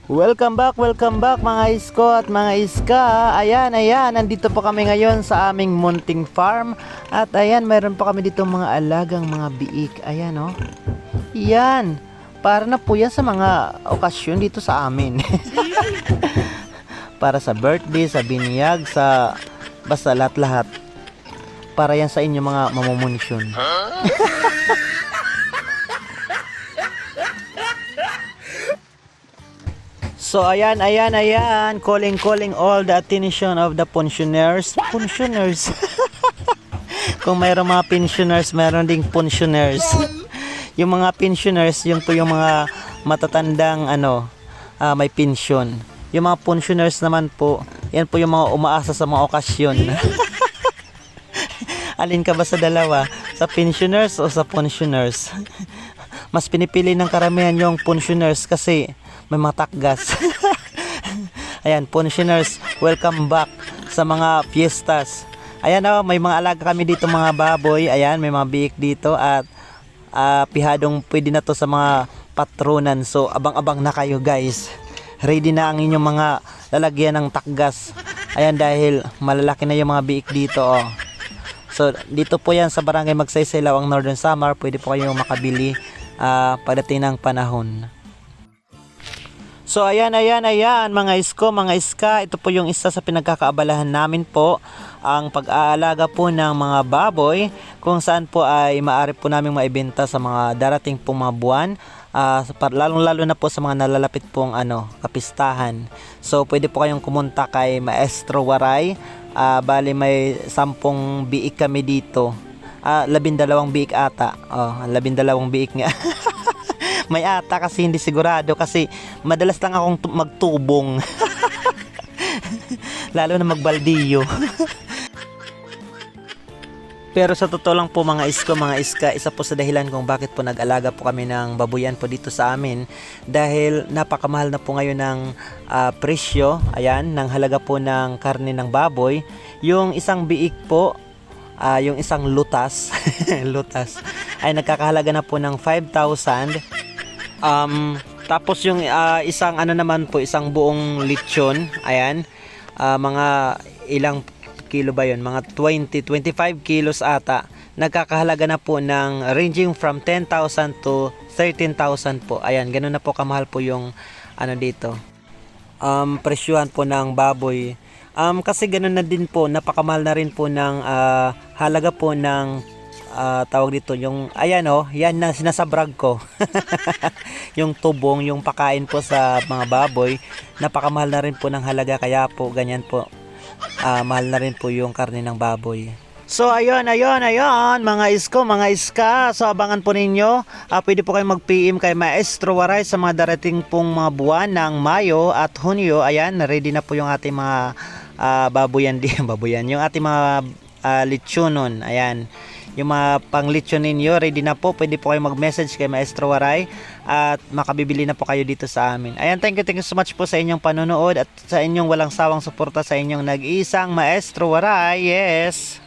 Welcome back mga isko at mga iska. Ayan, nandito po kami ngayon sa aming munting farm. At ayan, mayroon pa kami dito mga alagang mga biik. Ayan oh. Yan, para na po yan sa mga okasyon dito sa amin. Para sa birthday, sa binyag, sa basta lahat-lahat. Para yan sa inyo mga mamumunisyon. So ayan, calling all the attention of the pensioners. Kung mayroong mga pensioners, mayroon ding pensioners. Yung mga pensioners, yung po yung mga matatandang may pension. Yung mga pensioners naman po, yan po yung mga umaasa sa mga okasyon. Alin ka ba sa dalawa? Sa pensioners o sa pensioners? Mas pinipili ng karamihan yung pensioners kasi may mga takgas. Ayan, pensioners, welcome back sa mga fiestas. Ayan may mga alaga kami dito mga baboy. Ayan, may mga biik dito at pihadong pwede na to sa mga patronan. So abang-abang na kayo guys. Ready na ang inyong mga lalagyan ng takgas. Ayan, dahil malalaki na yung mga biik dito oh. So dito po yan sa Barangay Magsaysay, Lawang Northern Samar. Pwede po kayong makabili pagdating ng panahon. So ayan mga isko, mga iska, ito po yung isa sa pinagkakaabalahan namin po, ang pag-aalaga po ng mga baboy, kung saan po ay maaari po namin maibenta sa mga darating pong mga buwan, lalong-lalo na po sa mga nalalapit pong kapistahan. So pwede po kayong kumunta kay Maestro Waray. Bali may 10 biik kami dito. 12 biik ata. 12 biik nga. May ata kasi hindi sigurado kasi madalas lang akong magtubong. Lalo na magbaldiyo. Pero sa totoo lang po mga isko, mga iska, isa po sa dahilan kung bakit po nag-alaga po kami ng babuyan po dito sa amin, dahil napakamahal na po ngayon ng presyo, ayan, ng halaga po ng karne ng baboy. Yung isang biik po, yung isang lutas, lutas, ay nagkakahalaga na po ng 5,000. Tapos yung isang naman po, isang buong lechon, ayan, mga ilang kilo ba yun, mga 25 kilos ata, nagkakahalaga na po ng ranging from 10,000 to 13,000 po. Ayan, ganun na po kamahal po yung dito presyuhan po ng baboy. Kasi ganun na din po, napakamahal na rin po ng halaga po ng tawag dito, yung ayan yan na sinasabrag ko. Yung tubong, yung pakain po sa mga baboy, napakamahal na rin po ng halaga, kaya po ganyan po mahal na rin po yung karne ng baboy. So ayun mga isko, mga iska, so abangan po ninyo, pwede po kayong mag-PM kay Maestro Waray sa mga darating pong mga buwan ng Mayo at Hunyo. Ayan, ready na po yung ating mga baboyan, yung ating mga lechonon. Ayan, yung mga panglechon ninyo, ready na po. Pwede po kayo mag-message kay Maestro Waray at makabibili na po kayo dito sa amin. Ayan, thank you so much po sa inyong panonood at sa inyong walang sawang suporta sa inyong nag-iisang Maestro Waray. Yes!